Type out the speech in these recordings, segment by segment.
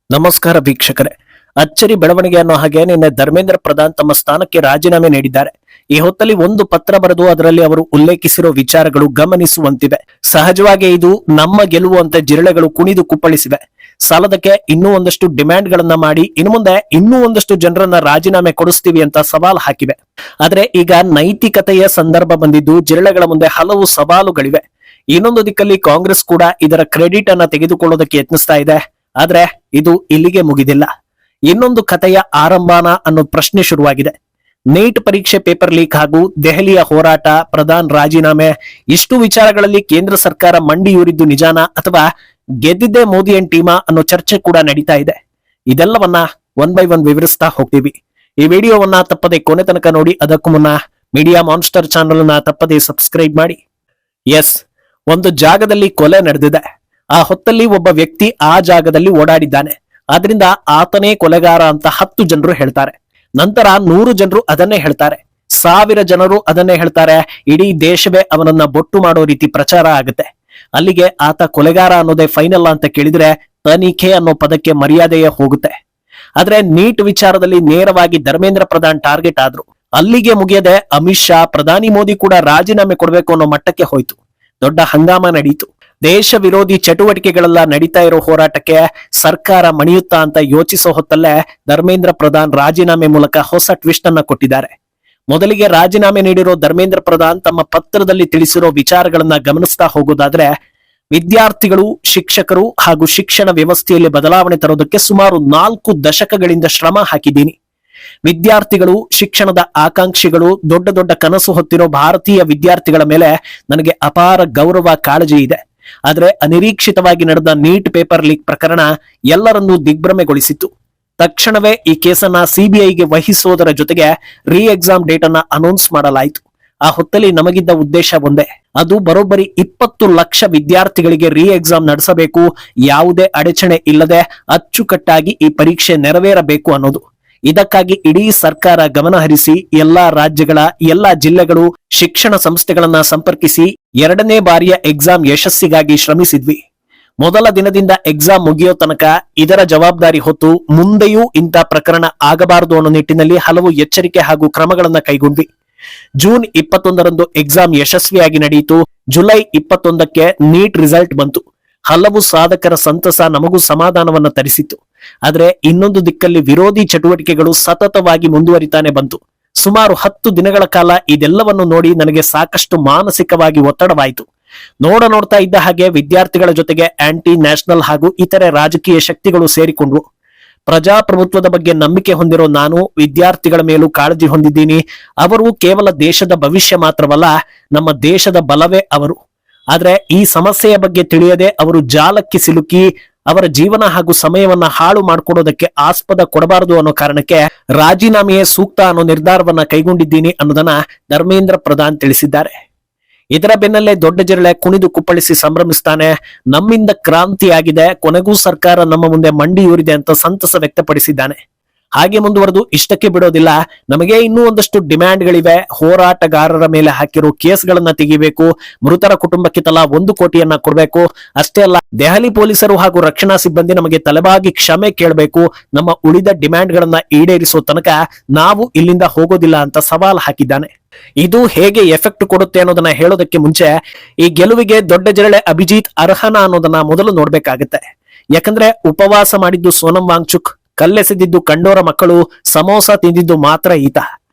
ನಮಸ್ಕಾರ ವೀಕ್ಷಕರೇ. ಅಚ್ಚರಿ ಬೆಳವಣಿಗೆ ಅನ್ನೋ ಹಾಗೆ ನಿನ್ನೆ ಧರ್ಮೇಂದ್ರ ಪ್ರಧಾನ್ ತಮ್ಮ ಸ್ಥಾನಕ್ಕೆ ರಾಜೀನಾಮೆ ನೀಡಿದ್ದಾರೆ. ಈ ಹೊತ್ತಲ್ಲಿ ಒಂದು ಪತ್ರ ಬರೆದು ಅದರಲ್ಲಿ ಅವರು ಉಲ್ಲೇಖಿಸಿರೋ ವಿಚಾರಗಳು ಗಮನಿಸುವಂತಿವೆ. ಸಹಜವಾಗಿ ಇದು ನಮ್ಮ ಗೆಲುವು ಅಂತ ಜಿರಳೆಗಳು ಕುಣಿದು ಕುಪ್ಪಳಿಸಿವೆ. ಸಾಲದಕ್ಕೆ ಇನ್ನೂ ಒಂದಷ್ಟು ಡಿಮ್ಯಾಂಡ್ ಗಳನ್ನ ಮಾಡಿ ಇನ್ನು ಮುಂದೆ ಇನ್ನೂ ಒಂದಷ್ಟು ಜನರನ್ನ ರಾಜೀನಾಮೆ ಕೊಡಿಸ್ತೀವಿ ಅಂತ ಸವಾಲು ಹಾಕಿವೆ. ಆದ್ರೆ ಈಗ ನೈತಿಕತೆಯ ಸಂದರ್ಭ ಬಂದಿದ್ದು ಜಿರಳೆಗಳ ಮುಂದೆ ಹಲವು ಸವಾಲುಗಳಿವೆ. ಇನ್ನೊಂದು ದಿಕ್ಕಲ್ಲಿ ಕಾಂಗ್ರೆಸ್ ಕೂಡ ಇದರ ಕ್ರೆಡಿಟ್ ಅನ್ನ ತೆಗೆದುಕೊಳ್ಳೋದಕ್ಕೆ ಯತ್ನಿಸ್ತಾ ಇದೆ. ಆದ್ರೆ ಇದು ಇಲ್ಲಿಗೆ ಮುಗಿದಿಲ್ಲ. ಇನ್ನೊಂದು ಕಥೆಯ ಆರಂಭನ ಅನ್ನೋ ಪ್ರಶ್ನೆ ಶುರುವಾಗಿದೆ. ನೀಟ್ ಪರೀಕ್ಷೆ ಪೇಪರ್ ಲೀಕ್ ಹಾಗೂ ದೆಹಲಿಯ ಹೋರಾಟ, ಪ್ರಧಾನ್ ರಾಜೀನಾಮೆ, ಇಷ್ಟು ವಿಚಾರಗಳಲ್ಲಿ ಕೇಂದ್ರ ಸರ್ಕಾರ ಮಂಡಿಯೂರಿದ್ದು ನಿಜಾನ ಅಥವಾ ಗೆದ್ದಿದ್ದೇ ಮೋದಿ ಅಂಡ್ ಟೀಮಾ ಅನ್ನೋ ಚರ್ಚೆ ಕೂಡ ನಡೀತಾ ಇದೆ. ಇದೆಲ್ಲವನ್ನ ಒನ್ ಬೈ ಒನ್ ವಿವರಿಸ್ತಾ ಹೋಗ್ತೀವಿ. ಈ ವಿಡಿಯೋವನ್ನ ತಪ್ಪದೆ ಕೊನೆ ತನಕ ನೋಡಿ. ಅದಕ್ಕೂ ಮುನ್ನ ಮೀಡಿಯಾ ಮಾನ್ಸ್ಟರ್ ಚಾನೆಲ್ ನ ತಪ್ಪದೆ ಸಬ್ಸ್ಕ್ರೈಬ್ ಮಾಡಿ. ಎಸ್, ಒಂದು ಜಾಗದಲ್ಲಿ ಕೊಲೆ ನಡೆದಿದೆ. ಆ ಹೊತ್ತಲ್ಲಿ ಒಬ್ಬ ವ್ಯಕ್ತಿ ಆ ಜಾಗದಲ್ಲಿ ಓಡಾಡಿದ್ದಾನೆ. ಆದ್ರಿಂದ ಆತನೇ ಕೊಲೆಗಾರ ಅಂತ 10 ಜನರು ಹೇಳ್ತಾರೆ. ನಂತರ 100 ಜನರು ಅದನ್ನೇ ಹೇಳ್ತಾರೆ. 1000 ಜನರು ಅದನ್ನೇ ಹೇಳ್ತಾರೆ. ಇಡೀ ದೇಶವೇ ಅವನನ್ನ ಬೊಟ್ಟು ಮಾಡೋ ರೀತಿ ಪ್ರಚಾರ ಆಗುತ್ತೆ. ಅಲ್ಲಿಗೆ ಆತ ಕೊಲೆಗಾರ ಅನ್ನೋದೇ ಫೈನಲ್ ಅಂತ ಕೇಳಿದ್ರೆ ತನಿಖೆ ಅನ್ನೋ ಪದಕ್ಕೆ ಮರ್ಯಾದೆಯೇ ಹೋಗುತ್ತೆ. ಆದ್ರೆ ನೀಟ್ ವಿಚಾರದಲ್ಲಿ ನೇರವಾಗಿ ಧರ್ಮೇಂದ್ರ ಪ್ರಧಾನ್ ಟಾರ್ಗೆಟ್ ಆದ್ರು. ಅಲ್ಲಿಗೆ ಮುಗಿಯದೆ ಅಮಿತ್ ಶಾ, ಪ್ರಧಾನಿ ಮೋದಿ ಕೂಡ ರಾಜೀನಾಮೆ ಕೊಡ್ಬೇಕು ಅನ್ನೋ ಮಟ್ಟಕ್ಕೆ ಹೋಯ್ತು. ದೊಡ್ಡ ಹಂಗಾಮ ನಡೀತು. ದೇಶ ವಿರೋಧಿ ಚಟುವಟಿಕೆಗಳೆಲ್ಲ ನಡೀತಾ ಇರೋ ಹೋರಾಟಕ್ಕೆ ಸರ್ಕಾರ ಮಣಿಯುತ್ತಾ ಅಂತ ಯೋಚಿಸೋ ಹೊತ್ತಲ್ಲೇ ಧರ್ಮೇಂದ್ರ ಪ್ರಧಾನ್ ರಾಜೀನಾಮೆ ಮೂಲಕ ಹೊಸ ಟ್ವಿಸ್ಟ್ ಅನ್ನ ಕೊಟ್ಟಿದ್ದಾರೆ. ಮೊದಲಿಗೆ ರಾಜೀನಾಮೆ ನೀಡಿರೋ ಧರ್ಮೇಂದ್ರ ಪ್ರಧಾನ್ ತಮ್ಮ ಪತ್ರದಲ್ಲಿ ತಿಳಿಸಿರೋ ವಿಚಾರಗಳನ್ನ ಗಮನಿಸ್ತಾ ಹೋಗೋದಾದ್ರೆ, ವಿದ್ಯಾರ್ಥಿಗಳು, ಶಿಕ್ಷಕರು ಹಾಗೂ ಶಿಕ್ಷಣ ವ್ಯವಸ್ಥೆಯಲ್ಲಿ ಬದಲಾವಣೆ ತರೋದಕ್ಕೆ ಸುಮಾರು 4 ದಶಕಗಳಿಂದ ಶ್ರಮ ಹಾಕಿದ್ದೀನಿ. ವಿದ್ಯಾರ್ಥಿಗಳು, ಶಿಕ್ಷಣದ ಆಕಾಂಕ್ಷಿಗಳು, ದೊಡ್ಡ ದೊಡ್ಡ ಕನಸು ಹೊತ್ತಿರೋ ಭಾರತೀಯ ವಿದ್ಯಾರ್ಥಿಗಳ ಮೇಲೆ ನನಗೆ ಅಪಾರ ಗೌರವ, ಕಾಳಜಿ ಇದೆ. ಆದ್ರೆ ಅನಿರೀಕ್ಷಿತವಾಗಿ ನಡೆದ ನೀಟ್ ಪೇಪರ್ ಲೀಕ್ ಪ್ರಕರಣ ಎಲ್ಲರನ್ನೂ ದಿಗ್ಭ್ರಮೆಗೊಳಿಸಿತ್ತು. ತಕ್ಷಣವೇ ಈ ಕೇಸನ್ನ ಸಿಬಿಐಗೆ ವಹಿಸೋದರ ಜೊತೆಗೆ ರೀ ಎಕ್ಸಾಮ್ ಡೇಟ್ ಅನ್ನ ಅನೌನ್ಸ್ ಮಾಡಲಾಯಿತು. ಆ ಹೊತ್ತಲ್ಲಿ ನಮಗಿದ್ದ ಉದ್ದೇಶ ಒಂದೇ, ಅದು ಬರೋಬ್ಬರಿ 20 ಲಕ್ಷ ವಿದ್ಯಾರ್ಥಿಗಳಿಗೆ ರೀ ಎಕ್ಸಾಮ್ ನಡೆಸಬೇಕು, ಯಾವುದೇ ಅಡಚಣೆ ಇಲ್ಲದೆ ಅಚ್ಚುಕಟ್ಟಾಗಿ ಈ ಪರೀಕ್ಷೆ ನೆರವೇರಬೇಕು ಅನ್ನೋದು. ಇದಕ್ಕಾಗಿ ಇಡೀ ಸರ್ಕಾರ ಗಮನ ಹರಿಸಿ ಎಲ್ಲಾ ರಾಜ್ಯಗಳ, ಎಲ್ಲಾ ಜಿಲ್ಲೆಗಳು, ಶಿಕ್ಷಣ ಸಂಸ್ಥೆಗಳನ್ನ ಸಂಪರ್ಕಿಸಿ 2ನೇ ಬಾರಿಯ ಎಕ್ಸಾಮ್ ಯಶಸ್ಸಿಗಾಗಿ ಶ್ರಮಿಸಿದ್ವಿ. ಮೊದಲ ದಿನದಿಂದ ಎಕ್ಸಾಮ್ ಮುಗಿಯೋ ತನಕ ಇದರ ಜವಾಬ್ದಾರಿ ಹೊತ್ತು ಮುಂದೆಯೂ ಇಂಥ ಪ್ರಕರಣ ಆಗಬಾರದು ಅನ್ನೋ ನಿಟ್ಟಿನಲ್ಲಿ ಹಲವು ಎಚ್ಚರಿಕೆ ಹಾಗೂ ಕ್ರಮಗಳನ್ನ ಕೈಗೊಂಡ್ವಿ. ಜೂನ್ 21ರಂದು ಎಕ್ಸಾಮ್ ಯಶಸ್ವಿಯಾಗಿ ನಡೆಯಿತು. ಜುಲೈ 21ಕ್ಕೆ ನೀಟ್ ರಿಸಲ್ಟ್ ಬಂತು. ಹಲವು ಸಾಧಕರ ಸಂತಸ ನಮಗೂ ಸಮಾಧಾನವನ್ನ ತರಿಸಿತ್ತು. ಆದ್ರೆ ಇನ್ನೊಂದು ದಿಕ್ಕಲ್ಲಿ ವಿರೋಧಿ ಚಟುವಟಿಕೆಗಳು ಸತತವಾಗಿ ಮುಂದುವರಿತಾನೆ ಬಂತು. ಸುಮಾರು 10 ದಿನಗಳ ಕಾಲ ಇದೆಲ್ಲವನ್ನು ನೋಡಿ ನನಗೆ ಸಾಕಷ್ಟು ಮಾನಸಿಕವಾಗಿ ಒತ್ತಡವಾಯಿತು. ನೋಡ್ತಾ ಇದ್ದ ಹಾಗೆ ವಿದ್ಯಾರ್ಥಿಗಳ ಜೊತೆಗೆ ಆಂಟಿ ನ್ಯಾಷನಲ್ ಹಾಗೂ ಇತರೆ ರಾಜಕೀಯ ಶಕ್ತಿಗಳು ಸೇರಿಕೊಂಡ್ವು. ಪ್ರಜಾಪ್ರಭುತ್ವದ ಬಗ್ಗೆ ನಂಬಿಕೆ ಹೊಂದಿರೋ ನಾನು ವಿದ್ಯಾರ್ಥಿಗಳ ಮೇಲೂ ಕಾಳಜಿ ಹೊಂದಿದ್ದೀನಿ. ಅವರು ಕೇವಲ ದೇಶದ ಭವಿಷ್ಯ ಮಾತ್ರವಲ್ಲ, ನಮ್ಮ ದೇಶದ ಬಲವೇ ಅವರು. ಆದ್ರೆ ಈ ಸಮಸ್ಯೆಯ ಬಗ್ಗೆ ತಿಳಿಯದೆ ಅವರು ಜಾಲಕ್ಕೆ ಸಿಲುಕಿ ಅವರ ಜೀವನ ಹಾಗೂ ಸಮಯವನ್ನ ಹಾಳು ಮಾಡ್ಕೊಡೋದಕ್ಕೆ ಆಸ್ಪದ ಕೊಡಬಾರದು ಅನ್ನೋ ಕಾರಣಕ್ಕೆ ರಾಜೀನಾಮೆಯೇ ಸೂಕ್ತ ಅನ್ನೋ ನಿರ್ಧಾರವನ್ನ ಕೈಗೊಂಡಿದ್ದೀನಿ ಅನ್ನೋದನ್ನ ಧರ್ಮೇಂದ್ರ ಪ್ರಧಾನ್ ತಿಳಿಸಿದ್ದಾರೆ. ಇದರ ಬೆನ್ನಲ್ಲೇ ದೊಡ್ಡ ಜಿರಳೆ ಕುಣಿದು ಕುಪ್ಪಳಿಸಿ ಸಂಭ್ರಮಿಸ್ತಾನೆ. ನಮ್ಮಿಂದ ಕ್ರಾಂತಿಯಾಗಿದೆ, ಕೊನೆಗೂ ಸರ್ಕಾರ ನಮ್ಮ ಮುಂದೆ ಮಂಡಿಯೂರಿದೆ ಅಂತ ಸಂತಸ ವ್ಯಕ್ತಪಡಿಸಿದ್ದಾನೆ. ಹಾಗೆ ಮುಂದುವರೆದು ಇಷ್ಟಕ್ಕೆ ಬಿಡೋದಿಲ್ಲ, ನಮಗೆ ಇನ್ನೂ ಒಂದಷ್ಟು ಡಿಮ್ಯಾಂಡ್ಗಳಿವೆ. ಹೋರಾಟಗಾರರ ಮೇಲೆ ಹಾಕಿರೋ ಕೇಸ್ಗಳನ್ನ ತೆಗಿಬೇಕು, ಮೃತರ ಕುಟುಂಬಕ್ಕೆ ತಲಾ 1 ಕೋಟಿಯನ್ನ ಕೊಡಬೇಕು. ಅಷ್ಟೇ ಅಲ್ಲ, ದೆಹಲಿ ಪೊಲೀಸರು ಹಾಗೂ ರಕ್ಷಣಾ ಸಿಬ್ಬಂದಿ ನಮಗೆ ತಲೆಬಾಗಿ ಕ್ಷಮೆ ಕೇಳಬೇಕು. ನಮ್ಮ ಉಳಿದ ಡಿಮ್ಯಾಂಡ್ಗಳನ್ನ ಈಡೇರಿಸೋ ತನಕ ನಾವು ಇಲ್ಲಿಂದ ಹೋಗೋದಿಲ್ಲ ಅಂತ ಸವಾಲ್ ಹಾಕಿದ್ದಾನೆ. ಇದು ಹೇಗೆ ಎಫೆಕ್ಟ್ ಕೊಡುತ್ತೆ ಅನ್ನೋದನ್ನ ಹೇಳೋದಕ್ಕೆ ಮುಂಚೆ ಈ ಗೆಲುವಿಗೆ ದೊಡ್ಡ ಜಿರಳೆ ಅಭಿಜಿತ್ ಅರ್ಹನ ಅನ್ನೋದನ್ನ ಮೊದಲು ನೋಡ್ಬೇಕಾಗತ್ತೆ. ಯಾಕಂದ್ರೆ ಉಪವಾಸ ಮಾಡಿದ್ದು ಸೋನಂ ವಾಂಗ್ಚುಕ್, ಕಲ್ಲೆಸೆದಿದ್ದು ಕಂಡೋರ ಮಕ್ಕಳು, ಸಮೋಸ ತಿಂದಿದ್ದು ಮಾತ್ರ ಈತ.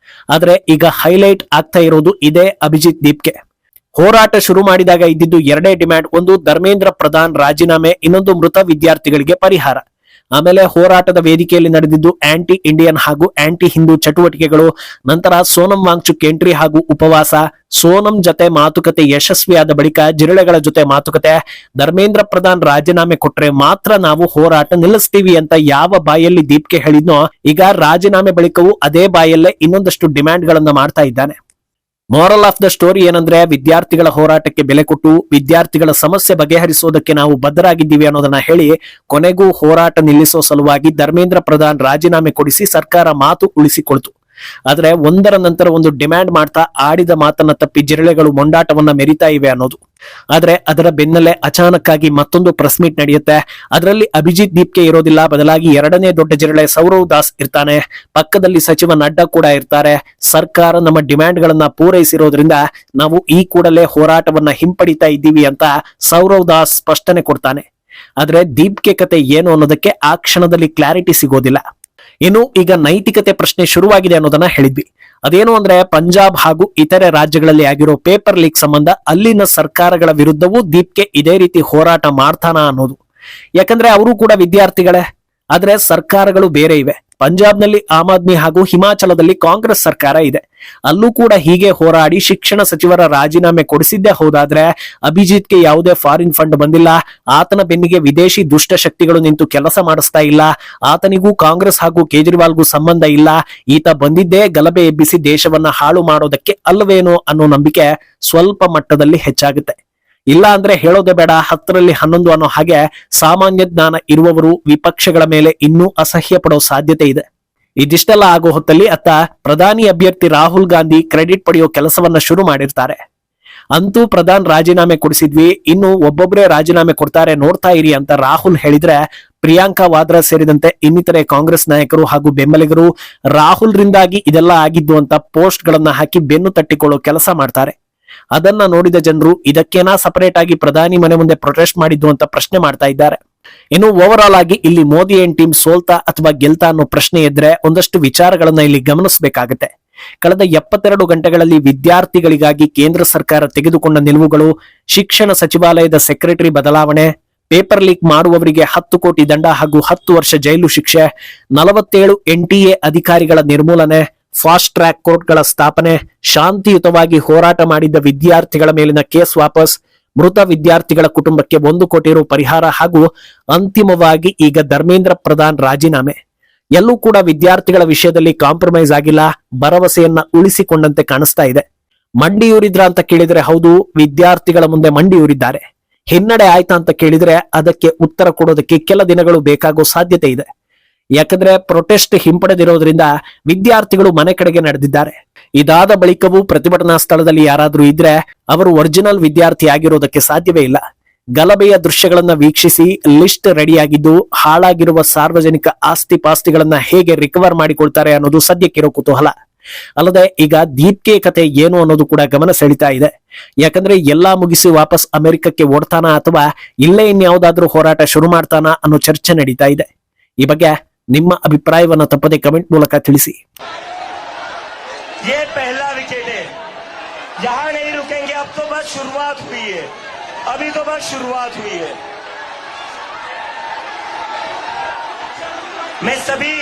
ಆದ್ರೆ ಈಗ ಹೈಲೈಟ್ ಆಗ್ತಾ ಇರೋದು ಇದೇ ಅಭಿಜಿತ್ ದೀಪ್ಗೆ. ಹೋರಾಟ ಶುರು ಮಾಡಿದಾಗ ಇದ್ದಿದ್ದು 2 ಡಿಮ್ಯಾಂಡ್. ಒಂದು ಧರ್ಮೇಂದ್ರ ಪ್ರಧಾನ್ ರಾಜೀನಾಮೆ, ಇನ್ನೊಂದು ಮೃತ ವಿದ್ಯಾರ್ಥಿಗಳಿಗೆ ಪರಿಹಾರ. ಆಮೇಲೆ ಹೋರಾಟದ ವೇದಿಕೆಯಲ್ಲಿ ನಡೆದಿದ್ದು ಆಂಟಿ ಇಂಡಿಯನ್ ಹಾಗೂ ಆಂಟಿ ಹಿಂದೂ ಚಟುವಟಿಕೆಗಳು. ನಂತರ ಸೋನಂ ವಾಂಗ್ಚುಕ್ ಎಂಟ್ರಿ ಹಾಗೂ ಉಪವಾಸ. ಸೋನಂ ಜೊತೆ ಮಾತುಕತೆ ಯಶಸ್ವಿಯಾದ ಬಳಿಕ ಜಿರಳೆಗಳ ಜೊತೆ ಮಾತುಕತೆ. ಧರ್ಮೇಂದ್ರ ಪ್ರಧಾನ್ ರಾಜೀನಾಮೆ ಕೊಟ್ರೆ ಮಾತ್ರ ನಾವು ಹೋರಾಟ ನಿಲ್ಲಿಸ್ತೀವಿ ಅಂತ ಯಾವ ಬಾಯಲ್ಲಿ ದೀಪ್ಗೆ ಹೇಳಿದ್ನೋ, ಈಗ ರಾಜೀನಾಮೆ ಬಳಿಕವೂ ಅದೇ ಬಾಯಲ್ಲೇ ಇನ್ನೊಂದಷ್ಟು ಡಿಮ್ಯಾಂಡ್ ಗಳನ್ನ ಮಾಡ್ತಾ ಇದ್ದಾನೆ. ಮಾರಲ್ ಆಫ್ ದ ಸ್ಟೋರಿ ಏನಂದ್ರೆ, ವಿದ್ಯಾರ್ಥಿಗಳ ಹೋರಾಟಕ್ಕೆ ಬೆಲೆ ಕೊಟ್ಟು ವಿದ್ಯಾರ್ಥಿಗಳ ಸಮಸ್ಯೆ ಬಗೆಹರಿಸೋದಕ್ಕೆ ನಾವು ಬದ್ಧರಾಗಿದ್ದೀವಿ ಅನ್ನೋದನ್ನ ಹೇಳಿ ಕೊನೆಗೂ ಹೋರಾಟ ನಿಲ್ಲಿಸೋ ಸಲುವಾಗಿ ಧರ್ಮೇಂದ್ರ ಪ್ರಧಾನ್ ರಾಜೀನಾಮೆ ಕೊಡಿಸಿ ಸರ್ಕಾರ ಮಾತು ಉಳಿಸಿಕೊಳ್ತು. ಆದ್ರೆ ಒಂದರ ನಂತರ ಒಂದು ಡಿಮ್ಯಾಂಡ್ ಮಾಡ್ತಾ ಆಡಿದ ಮಾತನ್ನ ತಪ್ಪಿ ಜಿರಳೆಗಳು ಮೊಂಡಾಟವನ್ನ ಮೆರಿತಾ ಇವೆ ಅನ್ನೋದು. ಆದ್ರೆ ಅದರ ಬೆನ್ನಲ್ಲೇ ಅಚಾನಕ್ ಆಗಿ ಮತ್ತೊಂದು ಪ್ರೆಸ್ ಮೀಟ್ ನಡೆಯುತ್ತೆ. ಅದರಲ್ಲಿ ಅಭಿಜಿತ್ ದೀಪ್ಗೆ ಇರೋದಿಲ್ಲ, ಬದಲಾಗಿ ಎರಡನೇ ದೊಡ್ಡ ಜಿರಳೆ ಸೌರವ್ ದಾಸ್ ಇರ್ತಾನೆ. ಪಕ್ಕದಲ್ಲಿ ಸಚಿವ ನಡ್ಡಾ ಕೂಡ ಇರ್ತಾರೆ. ಸರ್ಕಾರ ನಮ್ಮ ಡಿಮ್ಯಾಂಡ್ ಗಳನ್ನ ಪೂರೈಸಿರೋದ್ರಿಂದ ನಾವು ಈ ಕೂಡಲೇ ಹೋರಾಟವನ್ನ ಹಿಂಪಡಿತಾ ಇದ್ದೀವಿ ಅಂತ ಸೌರವ್ ದಾಸ್ ಸ್ಪಷ್ಟನೆ ಕೊಡ್ತಾನೆ. ಆದ್ರೆ ದೀಪ್ಗೆ ಕತೆ ಏನು ಅನ್ನೋದಕ್ಕೆ ಆ ಕ್ಷಣದಲ್ಲಿ ಕ್ಲಾರಿಟಿ ಸಿಗೋದಿಲ್ಲ. ಇನ್ನು ಈಗ ನೈತಿಕತೆ ಪ್ರಶ್ನೆ ಶುರುವಾಗಿದೆ ಅನ್ನೋದನ್ನ ಹೇಳಿದ್ವಿ. ಅದೇನು ಅಂದ್ರೆ ಪಂಜಾಬ್ ಹಾಗೂ ಇತರೆ ರಾಜ್ಯಗಳಲ್ಲಿ ಆಗಿರೋ ಪೇಪರ್ ಲೀಕ್ ಸಂಬಂಧ ಅಲ್ಲಿನ ಸರ್ಕಾರಗಳ ವಿರುದ್ಧವೂ ದೀಪ್ಗೆ ಇದೇ ರೀತಿ ಹೋರಾಟ ಮಾಡ್ತಾನ ಅನ್ನೋದು. ಯಾಕಂದ್ರೆ ಅವರು ಕೂಡ ವಿದ್ಯಾರ್ಥಿಗಳೇ, ಆದ್ರೆ ಸರ್ಕಾರಗಳು ಬೇರೆ ಇವೆ. ಪಂಜಾಬ್ನಲ್ಲಿ ಆಮ್ ಆದ್ಮಿ ಹಾಗೂ ಹಿಮಾಚಲದಲ್ಲಿ ಕಾಂಗ್ರೆಸ್ ಸರ್ಕಾರ ಇದೆ. ಅಲ್ಲೂ ಕೂಡ ಹೀಗೆ ಹೋರಾಡಿ ಶಿಕ್ಷಣ ಸಚಿವರ ರಾಜೀನಾಮೆ ಕೊಡಿಸಿದ್ದೇ ಹೌದಾದ್ರೆ ಅಭಿಜಿತ್ಗೆ ಯಾವುದೇ ಫಾರಿನ್ ಫಂಡ್ ಬಂದಿಲ್ಲ, ಆತನ ಬೆನ್ನಿಗೆ ವಿದೇಶಿ ದುಷ್ಟಶಕ್ತಿಗಳು ನಿಂತು ಕೆಲಸ ಮಾಡಿಸ್ತಾ ಇಲ್ಲ, ಆತನಿಗೂ ಕಾಂಗ್ರೆಸ್ ಹಾಗೂ ಕೇಜ್ರಿವಾಲ್ಗೂ ಸಂಬಂಧ ಇಲ್ಲ, ಈತ ಬಂದಿದ್ದೇ ಗಲಭೆ ಎಬ್ಬಿಸಿ ದೇಶವನ್ನ ಹಾಳು ಮಾಡೋದಕ್ಕೆ ಅಲ್ವೇನೋ ಅನ್ನೋ ನಂಬಿಕೆ ಸ್ವಲ್ಪ ಮಟ್ಟದಲ್ಲಿ ಹೆಚ್ಚಾಗುತ್ತೆ. ಇಲ್ಲ ಅಂದ್ರೆ ಹೇಳೋದೇ ಬೇಡ, 10ರಲ್ಲಿ 11 ಅನ್ನೋ ಹಾಗೆ ಸಾಮಾನ್ಯ ಜ್ಞಾನ ಇರುವವರು ವಿಪಕ್ಷಗಳ ಮೇಲೆ ಇನ್ನೂ ಅಸಹ್ಯ ಪಡೋ ಸಾಧ್ಯತೆ ಇದೆ. ಇದಿಷ್ಟೆಲ್ಲ ಆಗೋ ಹೊತ್ತಲ್ಲಿ ಅತ್ತ ಪ್ರಧಾನಿ ಅಭ್ಯರ್ಥಿ ರಾಹುಲ್ ಗಾಂಧಿ ಕ್ರೆಡಿಟ್ ಪಡೆಯೋ ಕೆಲಸವನ್ನ ಶುರು ಮಾಡಿರ್ತಾರೆ. ಅಂತೂ ಪ್ರಧಾನ್ ರಾಜೀನಾಮೆ ಕೊಡಿಸಿದ್ವಿ, ಇನ್ನು ಒಬ್ಬೊಬ್ಬರೇ ರಾಜೀನಾಮೆ ಕೊಡ್ತಾರೆ, ನೋಡ್ತಾ ಇರಿ ಅಂತ ರಾಹುಲ್ ಹೇಳಿದ್ರೆ ಪ್ರಿಯಾಂಕಾ ವಾದ್ರಾ ಸೇರಿದಂತೆ ಇನ್ನಿತರೆ ಕಾಂಗ್ರೆಸ್ ನಾಯಕರು ಹಾಗೂ ಬೆಂಬಲಿಗರು ರಾಹುಲ್ ರಿಂದಾಗಿ ಇದೆಲ್ಲ ಆಗಿದ್ದು ಅಂತ ಪೋಸ್ಟ್ ಗಳನ್ನ ಹಾಕಿ ಬೆನ್ನು ತಟ್ಟಿಕೊಳ್ಳೋ ಕೆಲಸ ಮಾಡ್ತಾರೆ. ಅದನ್ನ ನೋಡಿದ ಜನರು ಇದಕ್ಕೇನಾ ಸಪರೇಟ್ ಆಗಿ ಪ್ರಧಾನಿ ಮನೆ ಮುಂದೆ ಪ್ರೊಟೆಸ್ಟ್ ಮಾಡಿದ್ದು ಅಂತ ಪ್ರಶ್ನೆ ಮಾಡ್ತಾ ಇದ್ದಾರೆ. ಇನ್ನು ಓವರ್ ಆಲ್ ಆಗಿ ಇಲ್ಲಿ ಮೋದಿ ಏನ್ ಟೀಮ್ ಸೋಲ್ತಾ ಅಥವಾ ಗೆಲ್ತಾ ಅನ್ನೋ ಪ್ರಶ್ನೆ ಇದ್ರೆ ಒಂದಷ್ಟು ವಿಚಾರಗಳನ್ನ ಇಲ್ಲಿ ಗಮನಿಸಬೇಕಾಗುತ್ತೆ. ಕಳೆದ 72 ಗಂಟೆಗಳಲ್ಲಿ ವಿದ್ಯಾರ್ಥಿಗಳಿಗಾಗಿ ಕೇಂದ್ರ ಸರ್ಕಾರ ತೆಗೆದುಕೊಂಡ ನಿಲುವುಗಳು, ಶಿಕ್ಷಣ ಸಚಿವಾಲಯದ ಸೆಕ್ರೆಟರಿ ಬದಲಾವಣೆ, ಪೇಪರ್ ಲೀಕ್ ಮಾಡುವವರಿಗೆ 10 ಕೋಟಿ ದಂಡ ಹಾಗೂ 10 ವರ್ಷ ಜೈಲು ಶಿಕ್ಷೆ, 47 NTA ಅಧಿಕಾರಿಗಳ ನಿರ್ಮೂಲನೆ, ಫಾಸ್ಟ್ ಟ್ರ್ಯಾಕ್ ಕೋರ್ಟ್ಗಳ ಸ್ಥಾಪನೆ, ಶಾಂತಿಯುತವಾಗಿ ಹೋರಾಟ ಮಾಡಿದ್ದ ವಿದ್ಯಾರ್ಥಿಗಳ ಮೇಲಿನ ಕೇಸ್ ವಾಪಸ್, ಮೃತ ವಿದ್ಯಾರ್ಥಿಗಳ ಕುಟುಂಬಕ್ಕೆ 1 ಕೋಟಿ ರು ಪರಿಹಾರ ಹಾಗೂ ಅಂತಿಮವಾಗಿ ಈಗ ಧರ್ಮೇಂದ್ರ ಪ್ರಧಾನ್ ರಾಜೀನಾಮೆ. ಎಲ್ಲೂ ಕೂಡ ವಿದ್ಯಾರ್ಥಿಗಳ ವಿಷಯದಲ್ಲಿ ಕಾಂಪ್ರಮೈಸ್ ಆಗಿಲ್ಲ, ಭರವಸೆಯನ್ನ ಉಳಿಸಿಕೊಂಡಂತೆ ಕಾಣಿಸ್ತಾ ಇದೆ. ಮಂಡಿಯೂರಿದ್ರ ಅಂತ ಕೇಳಿದ್ರೆ ಹೌದು, ವಿದ್ಯಾರ್ಥಿಗಳ ಮುಂದೆ ಮಂಡಿಯೂರಿದ್ದಾರೆ. ಹಿನ್ನಡೆ ಆಯ್ತಾ ಅಂತ ಕೇಳಿದ್ರೆ ಅದಕ್ಕೆ ಉತ್ತರ ಕೊಡೋದಕ್ಕೆ ಕೆಲ ದಿನಗಳು ಬೇಕಾಗೋ ಸಾಧ್ಯತೆ ಇದೆ. ಯಾಕಂದ್ರೆ ಪ್ರೊಟೆಸ್ಟ್ ಹಿಂಪಡೆದಿರೋದ್ರಿಂದ ವಿದ್ಯಾರ್ಥಿಗಳು ಮನೆ ಕಡೆಗೆ ನಡೆದಿದ್ದಾರೆ. ಇದಾದ ಬಳಿಕವೂ ಪ್ರತಿಭಟನಾ ಸ್ಥಳದಲ್ಲಿ ಯಾರಾದ್ರೂ ಇದ್ರೆ ಅವರು ಒರಿಜಿನಲ್ ವಿದ್ಯಾರ್ಥಿ ಆಗಿರೋದಕ್ಕೆ ಸಾಧ್ಯವೇ ಇಲ್ಲ. ಗಲಭೆಯ ದೃಶ್ಯಗಳನ್ನ ವೀಕ್ಷಿಸಿ ಲಿಸ್ಟ್ ರೆಡಿಯಾಗಿದ್ದು ಹಾಳಾಗಿರುವ ಸಾರ್ವಜನಿಕ ಆಸ್ತಿ ಪಾಸ್ತಿಗಳನ್ನ ಹೇಗೆ ರಿಕವರ್ ಮಾಡಿಕೊಳ್ತಾರೆ ಅನ್ನೋದು ಸದ್ಯಕ್ಕಿರೋ ಕುತೂಹಲ. ಅಲ್ಲದೆ ಈಗ ದೀಪ್ಗೆ ಕತೆ ಏನು ಅನ್ನೋದು ಕೂಡ ಗಮನ ಸೆಳೀತಾ ಇದೆ. ಯಾಕಂದ್ರೆ ಎಲ್ಲಾ ಮುಗಿಸಿ ವಾಪಸ್ ಅಮೆರಿಕಕ್ಕೆ ಓಡ್ತಾನ ಅಥವಾ ಇಲ್ಲೇ ಇನ್ಯಾವುದಾದ್ರೂ ಹೋರಾಟ ಶುರು ಮಾಡ್ತಾನ ಅನ್ನೋ ಚರ್ಚೆ ನಡೀತಾ ಇದೆ. ಈ ಬಗ್ಗೆ ನಿಮ್ಮ ಅಭಿಪ್ರಾಯವನ್ನ ತಪ್ಪದೆ ಕಮೆಂಟ್ ಮೂಲಕ ತಿಳಿಸಿ. ये पहला विकेट है, यहां नहीं रुकेंगे, अब तो बस शुरुआत हुई है, अभी तो बस शुरुआत हुई है. मैं सभी